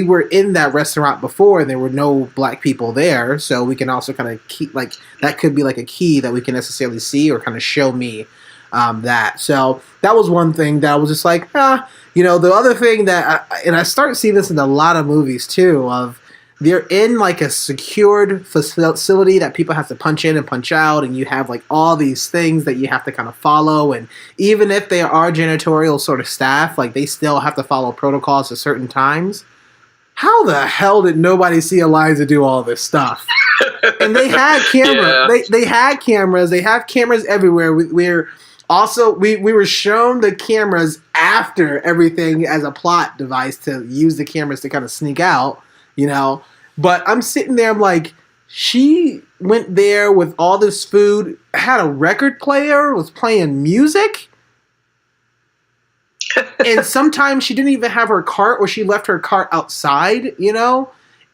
were in that restaurant before and there were no black people there, so we can also kind of keep like that could be like a key that we can necessarily see or kind of show me that. So that was one thing that I was just like, the other thing that I start seeing this in a lot of movies too of they're in like a secured facility that people have to punch in and punch out, and you have like all these things that you have to kind of follow, and even if they are janitorial sort of staff, like they still have to follow protocols at certain times. How the hell did nobody see Eliza do all this stuff? And they had camera. Yeah. They had cameras. They have cameras everywhere. We were shown the cameras after everything as a plot device to use the cameras to kind of sneak out, But I'm sitting there, I'm like, she went there with all this food, had a record player, was playing music. And sometimes she didn't even have her cart, or she left her cart outside,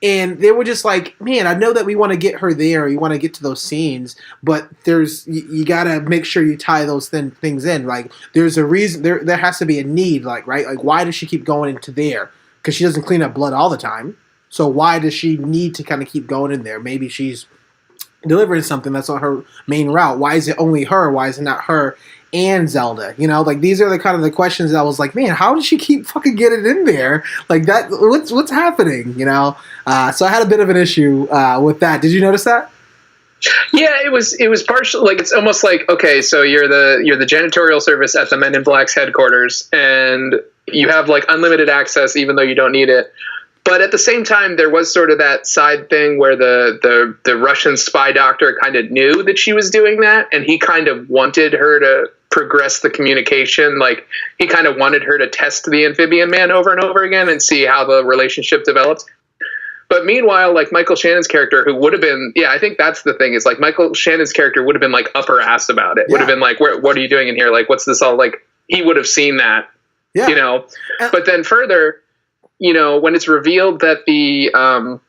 And they were just like, man, I know that we want to get her there, you want to get to those scenes, but you got to make sure you tie those things in. Like, there's a reason, there has to be a need, like, right? Like, why does she keep going into there? Because she doesn't clean up blood all the time. So why does she need to kind of keep going in there? Maybe she's delivering something that's on her main route. Why is it only her? Why is it not her and Zelda? Like these are the kind of the questions that I was like, man, how does she keep fucking getting in there? Like that, what's happening? So I had a bit of an issue with that. Did you notice that? Yeah, it was partial. Like it's almost like, okay, so you're the janitorial service at the Men in Black's headquarters, and you have like unlimited access even though you don't need it. But at the same time, there was sort of that side thing where the Russian spy doctor kind of knew that she was doing that, and he kind of wanted her to progress the communication. Like, he kind of wanted her to test the amphibian man over and over again and see how the relationship developed. But meanwhile, like, Michael Shannon's character, who would have been, I think that's the thing, is like Michael Shannon's character would have been like up her ass about it. Yeah. Would have been like, what are you doing in here? Like, what's this all like? He would have seen that, But then further, when it's revealed that the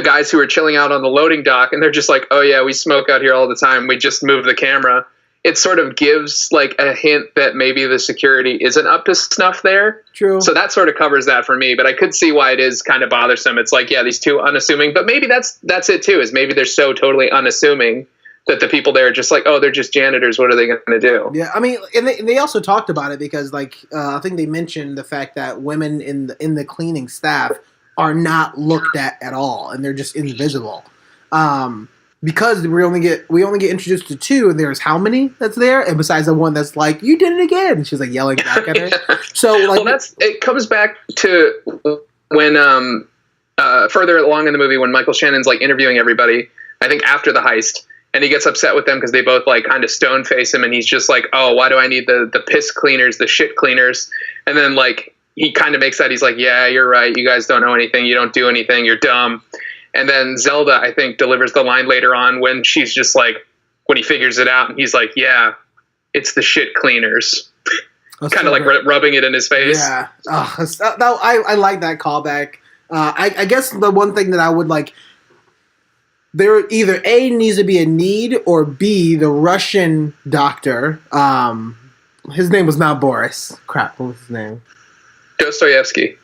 guys who are chilling out on the loading dock, and they're just like, oh yeah, we smoke out here all the time, we just move the camera, it sort of gives like a hint that maybe the security isn't up to snuff there. True. So that sort of covers that for me, but I could see why it is kind of bothersome. It's like, yeah, these two unassuming, but maybe that's it too, is maybe they're so totally unassuming that the people there are just like, oh, they're just janitors. What are they going to do? Yeah, I mean, and they also talked about it because, like, I think they mentioned the fact that women in the cleaning staff are not looked at all, and they're just invisible. Because we only get introduced to two, and there's how many that's there, and besides the one that's like, you did it again. She's like yelling back at her. Yeah. So like, well, it comes back to when further along in the movie when Michael Shannon's like interviewing everybody. I think after the heist. And he gets upset with them because they both like kind of stone face him, and he's just like, oh, why do I need the piss cleaners, the shit cleaners? And then like he kind of makes that, he's like, yeah, you're right, you guys don't know anything, you don't do anything, you're dumb. And then Zelda, I think, delivers the line later on when she's just like, when he figures it out, and he's like, yeah, it's the shit cleaners. kind of like rubbing it in his face. Yeah. I like that callback. I guess the one thing that I would like, there either A, needs to be a need, or B, the Russian doctor. His name was not Boris. Crap, what was his name? Dostoevsky.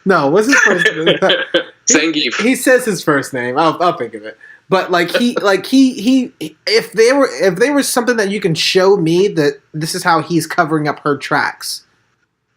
No, what's his first name? Zangief. He says his first name. I'll think of it. But if there was something that you can show me that this is how he's covering up her tracks,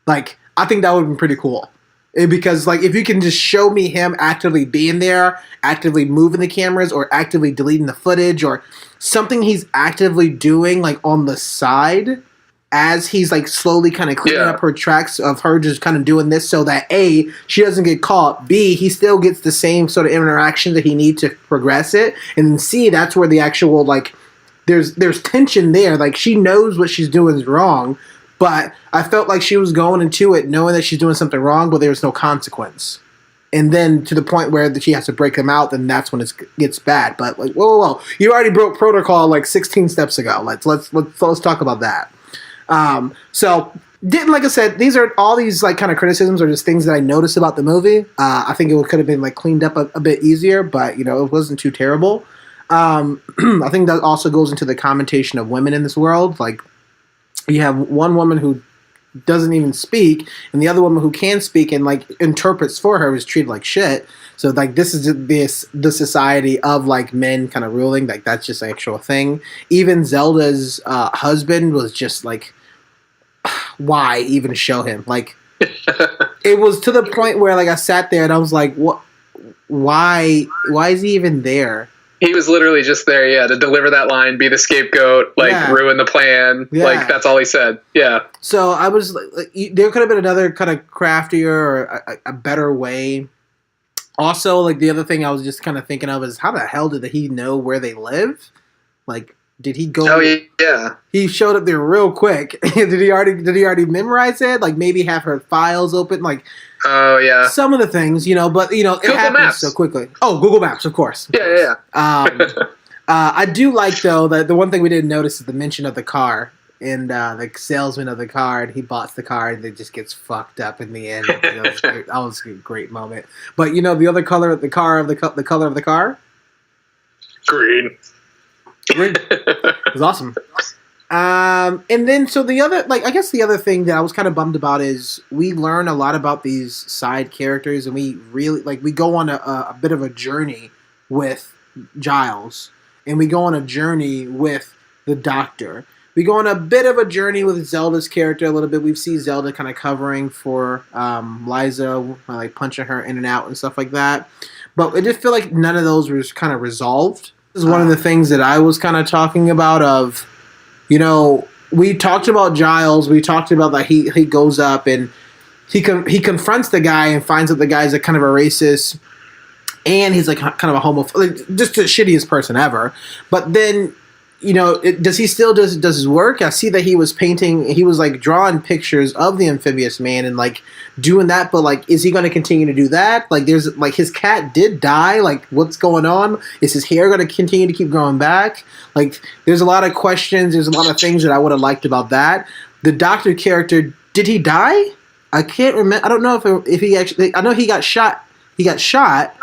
like, I think that would be pretty cool. Because, like, if you can just show me him actively being there, actively moving the cameras, or actively deleting the footage, or something he's actively doing, like, on the side, as he's, like, slowly kind of cleaning up her tracks of her just kind of doing this so that, A, she doesn't get caught, B, he still gets the same sort of interaction that he needs to progress it, and then C, that's where the actual, like, there's tension there. Like, she knows what she's doing is wrong, but I felt like she was going into it knowing that she's doing something wrong, but there's no consequence. And then to the point where she has to break them out, then that's when it gets bad. But like, whoa, you already broke protocol like 16 steps ago. Let's talk about that. So like I said, these are all these like kind of criticisms or just things that I noticed about the movie. I think it could have been like cleaned up a bit easier, but it wasn't too terrible. I think that also goes into the commentation of women in this world. Like, you have one woman who doesn't even speak, and the other woman who can speak and like interprets for her is treated like shit. So like this is the society of like men kind of ruling. Like that's just an actual thing. Even Zelda's husband was just like, why even show him? Like it was to the point where like I sat there and I was like, what? Why is he even there? He was literally just there, to deliver that line, be the scapegoat, ruin the plan. Yeah. Like, that's all he said. Yeah. So I was like, there could have been another kind of craftier or a better way. Also, like, the other thing I was just kind of thinking of is how the hell did he know where they live? Like, did he go? Oh, yeah. He showed up there real quick. Did he already memorize it? Like, maybe have her files open? Like, oh, yeah. Some of the things, but, it happens Maps. So quickly. Oh, Google Maps, of course. Yeah. I do like, though, that the one thing we didn't notice is the mention of the car. And the salesman of the car, and he bought the car, and it just gets fucked up in the end. That was a great moment. But, the other color of the car, the color of the car? Green. It was awesome. And then, so the other, I guess the other thing that I was kind of bummed about is we learn a lot about these side characters, and we really, we go on a bit of a journey with Giles, and we go on a journey with the Doctor. We go on a bit of a journey with Zelda's character a little bit. We see Zelda kind of covering for Liza, like punching her in and out and stuff like that. But I just feel like none of those was kind of resolved. This is one of the things that I was kind of talking about of, we talked about Giles. We talked about that he goes up and he confronts the guy and finds that the guy's a kind of a racist and he's like kind of a homophobe, just the shittiest person ever. But then, does he still does his work? I see that he was drawing pictures of the amphibious man and doing that, but is he going to continue to do that? There's his cat did die. What's going on? Is his hair going to continue to keep growing back? There's a lot of questions. There's a lot of things that I would have liked about that. The Doctor character, did he die? I can't remember. I don't know if he actually. I know he got shot. He got shot.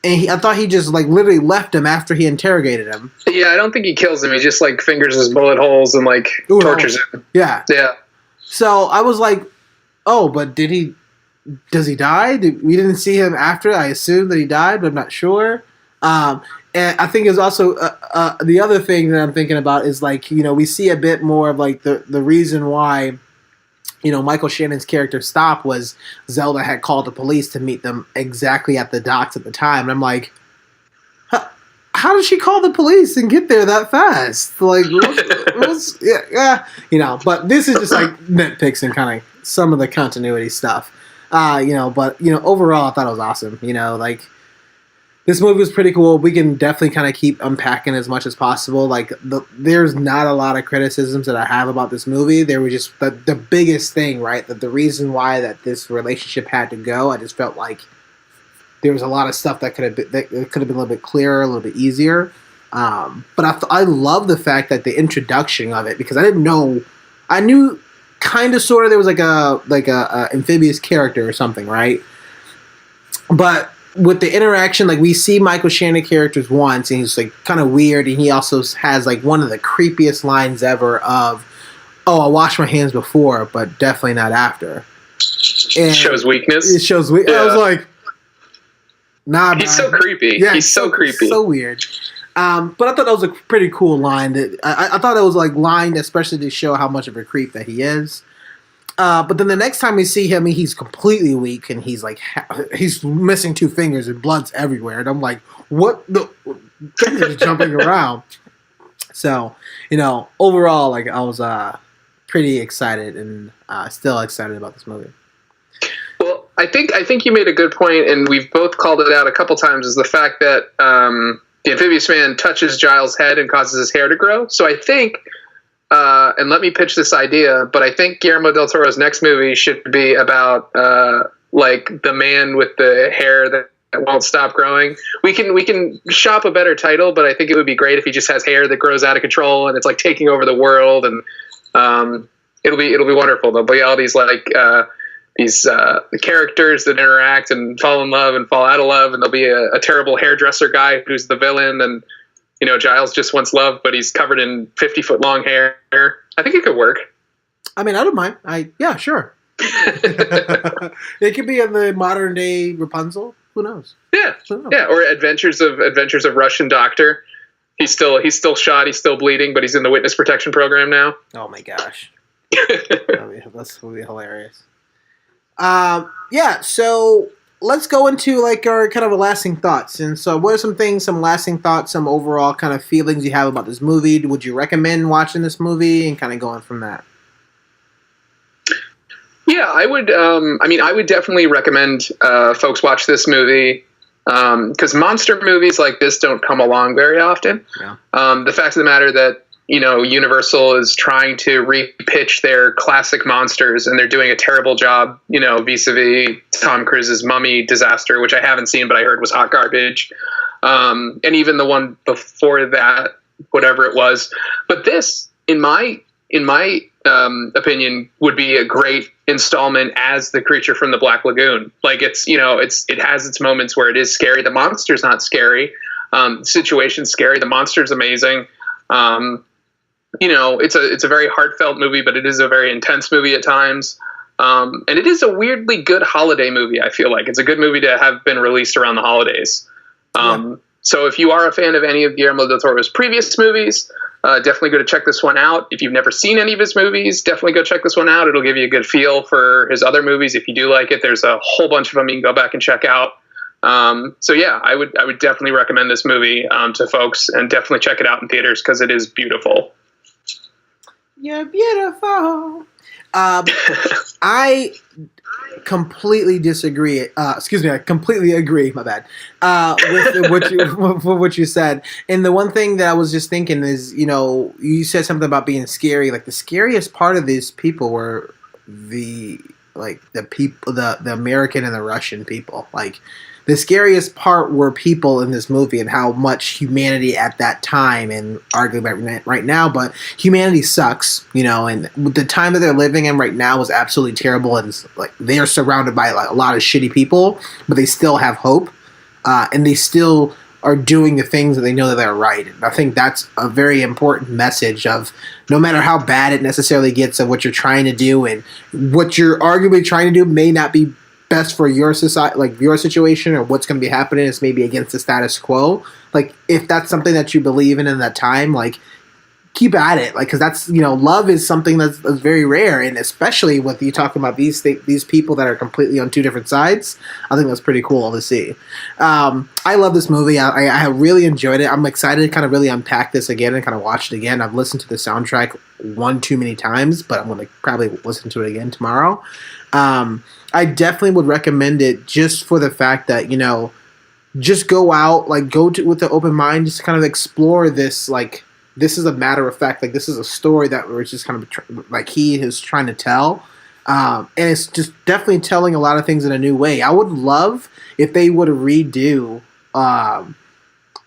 And I thought he just literally left him after he interrogated him. Yeah, I don't think he kills him. He just fingers his bullet holes and tortures him. Yeah. Yeah. So I was like, oh, but does he die? We didn't see him after. I assume that he died, but I'm not sure. And I think it's also the other thing that I'm thinking about is we see a bit more of the reason why Michael Shannon's character stopped was Zelda had called the police to meet them exactly at the docks at the time. And I'm like, how did she call the police and get there that fast? Yeah. But this is just nitpicks and kind of some of the continuity stuff. But overall I thought it was awesome. This movie was pretty cool. We can definitely kind of keep unpacking as much as possible. There's not a lot of criticisms that I have about this movie. There was just the biggest thing, right? That the reason why that this relationship had to go, I just felt like there was a lot of stuff that could have been a little bit clearer, a little bit easier. But I love the fact that the introduction of it, because I didn't know. I knew kind of sort of there was like a amphibious character or something, right? But with the interaction, like we see Michael Shannon characters once, and he's like kind of weird, and he also has like one of the creepiest lines ever of, "Oh, I washed my hands before, but definitely not after." And it shows weakness. It shows weakness. Yeah. I was like, "Nah, he's so creepy. Yeah, he's so creepy, so weird." But I thought that was a pretty cool line. That I thought it was like line, especially to show how much of a creep that he is. But then the next time we see him, he's completely weak, and he's like he's missing 2 fingers, and blood's everywhere. And I'm like, what the? He's jumping around. So, overall, like I was pretty excited, and still excited about this movie. Well, I think you made a good point, and we've both called it out a couple times, is the fact that the amphibious man touches Giles' head and causes his hair to grow. So I think. And let me pitch this idea, but I think Guillermo Del Toro's next movie should be about like the man with the hair that won't stop growing. We can shop a better title, but I think it would be great if he just has hair that grows out of control and it's like taking over the world, and it'll be wonderful. There'll be all these like these characters that interact and fall in love and fall out of love, and there'll be a terrible hairdresser guy who's the villain, and Giles just wants love, but he's covered in 50-foot long hair. I think it could work. I mean, I don't mind. Yeah, sure. It could be in the modern day Rapunzel. Who knows? Yeah, yeah. Or Adventures of Russian Doctor. He's still shot. He's still bleeding, but he's in the witness protection program now. Oh my gosh, that would be hilarious. Yeah. So. Let's go into like our kind of lasting thoughts. And so what are some lasting thoughts, some overall kind of feelings you have about this movie? Would you recommend watching this movie, and kind of going from that? Yeah, I would. I would definitely recommend folks watch this movie because monster movies like this don't come along very often. Yeah. The fact of the matter that Universal is trying to repitch their classic monsters, and they're doing a terrible job, vis-a-vis Tom Cruise's Mummy disaster, which I haven't seen, but I heard was hot garbage. And even the one before that, whatever it was. But this, in my opinion, would be a great installment as the creature from the Black Lagoon. Like it has its moments where it is scary. The monster's not scary. The situation's scary. The monster's amazing. It's a very heartfelt movie, but it is a very intense movie at times. And it is a weirdly good holiday movie. I feel like it's a good movie to have been released around the holidays. So if you are a fan of any of Guillermo del Toro's previous movies, definitely go to check this one out. If you've never seen any of his movies, definitely go check this one out. It'll give you a good feel for his other movies. If you do like it, there's a whole bunch of them you can go back and check out. So yeah, I would definitely recommend this movie to folks, and definitely check it out in theaters because it is beautiful. You're beautiful. I completely disagree. I completely agree. My bad. With what you said. And the one thing that I was just thinking is, you said something about being scary. Like the scariest part of these people were the people, the American and the Russian people. Like the scariest part were people in this movie and how much humanity at that time, and arguably right now, but humanity sucks, and the time that they're living in right now is absolutely terrible, and like they are surrounded by like a lot of shitty people, but they still have hope, and they still are doing the things that they know that they're right. And I think that's a very important message of no matter how bad it necessarily gets of what you're trying to do, and what you're arguably trying to do may not be best for your society, like your situation, or what's going to be happening is maybe against the status quo. Like if that's something that you believe in that time, like keep at it, like because that's love is something that's very rare, and especially with you talking about these people that are completely on two different sides. I think that's pretty cool to see. I love this movie. I really enjoyed it. I'm excited to kind of really unpack this again and kind of watch it again. I've listened to the soundtrack one too many times, but I'm going to probably listen to it again tomorrow. I definitely would recommend it just for the fact that, just go out, like go to with an open mind, just kind of explore this, like this is a matter of fact, like this is a story that we're just kind of like he is trying to tell. And it's just definitely telling a lot of things in a new way. I would love if they would redo all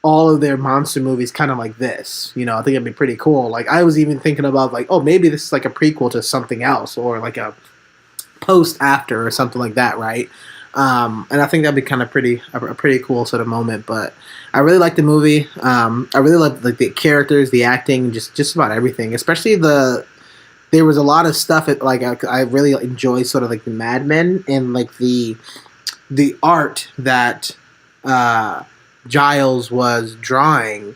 all of their monster movies kind of like this. I think it'd be pretty cool. Like, I was even thinking about, like, oh, maybe this is like a prequel to something else, or like a post after or something like that, right? And I think that'd be kind of a pretty cool sort of moment. But I really like the movie. I really like the characters, the acting, just about everything. Especially there was a lot of stuff I really enjoy, sort of like the Mad Men and like the art that Giles was drawing.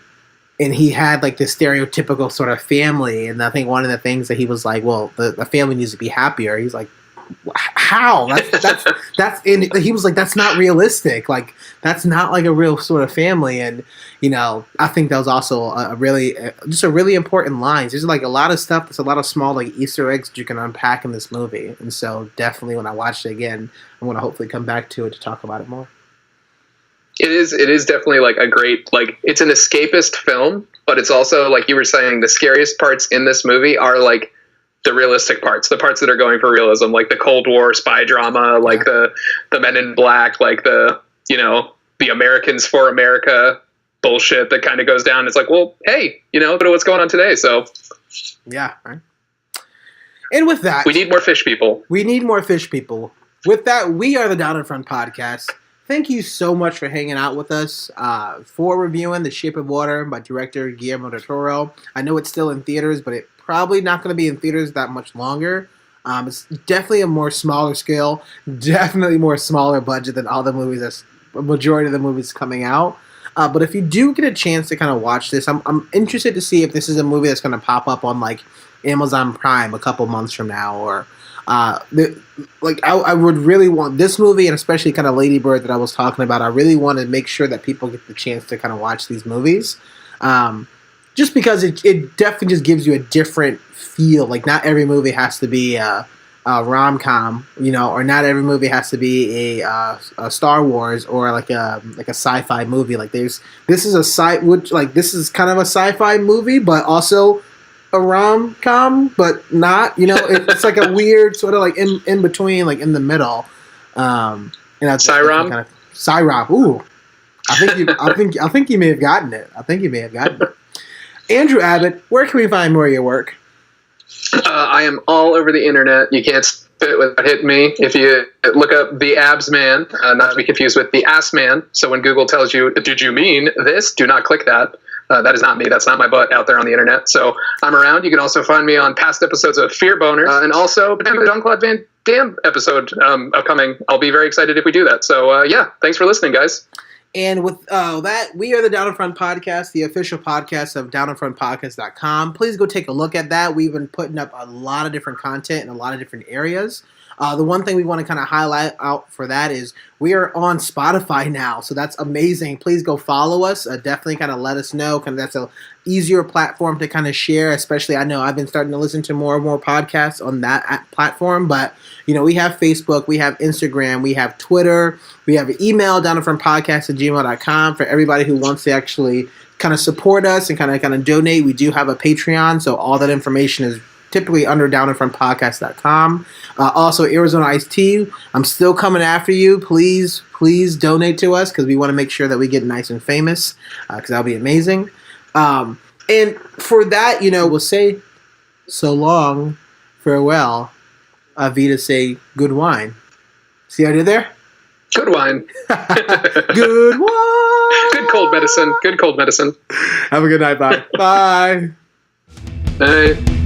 And he had like this stereotypical sort of family. And I think one of the things that he was like, well, the family needs to be happier. He's like, how? That's and he was like, that's not realistic. Like, that's not like a real sort of family. And I think that was also a really important line. There's like a lot of stuff. There's a lot of small like Easter eggs that you can unpack in this movie. And so definitely when I watch it again, I'm going to hopefully come back to it to talk about it more. It is definitely like a great, like, it's an escapist film, but it's also, like you were saying, the scariest parts in this movie are like the realistic parts, the parts that are going for realism, like the Cold War spy drama, like the Men in Black, like the Americans for America bullshit that kind of goes down. It's like, well, hey, but what's going on today? So yeah, right. And with that, we need more fish people. With that, we are the Down in Front Podcast. Thank you so much for hanging out with us, for reviewing The Shape of Water by director Guillermo Del Toro. I know it's still in theaters, but it probably not going to be in theaters that much longer. It's definitely a more smaller scale, definitely more smaller budget than all the movies, a majority of the movies coming out. But if you do get a chance to kind of watch this, I'm interested to see if this is a movie that's going to pop up on like Amazon Prime a couple months from now, or I would really want this movie, and especially kind of Lady Bird that I was talking about. I really want to make sure that people get the chance to kind of watch these movies. Just because it definitely just gives you a different feel. Like, not every movie has to be a rom-com, or not every movie has to be a Star Wars or like a sci-fi movie. Like, this is kind of a sci-fi movie, but also a rom-com, but not. It's like a weird sort of like in between, like in the middle. And that's Sci-rom. Sci-rom. Ooh, I think you may have gotten it. Andrew Abbott, where can we find more of your work? I am all over the internet. You can't spit without hitting me. If you look up the Abs Man, not to be confused with the Ass Man. So when Google tells you, "Did you mean this?" do not click that. That is not me. That's not my butt out there on the internet. So I'm around. You can also find me on past episodes of Fear Boner, and also the Jean-Claude Van Damme episode upcoming. I'll be very excited if we do that. So yeah, thanks for listening, guys. And with that, we are the Down in Front Podcast, the official podcast of downinfrontpodcast.com. Please go take a look at that. We've been putting up a lot of different content in a lot of different areas. The one thing we want to kind of highlight out for that is we are on Spotify now, so that's amazing. Please go follow us. Definitely kind of let us know. That's a easier platform to kind of share, especially I know I've been starting to listen to more and more podcasts on that platform, but we have Facebook, we have Instagram, we have Twitter, we have an email, downinfrontpodcast@gmail.com for everybody who wants to actually kind of support us and kind of donate. We do have a Patreon, so all that information is typically under downinfrontpodcast.com. Also, Arizona Iced Tea, I'm still coming after you. Please donate to us because we want to make sure that we get nice and famous because that'll be amazing. And for that, we'll say so long, farewell, Avita say good wine. See what I did there? Good wine. Good wine. Good cold medicine. Have a good night. Bye. Bye. Bye.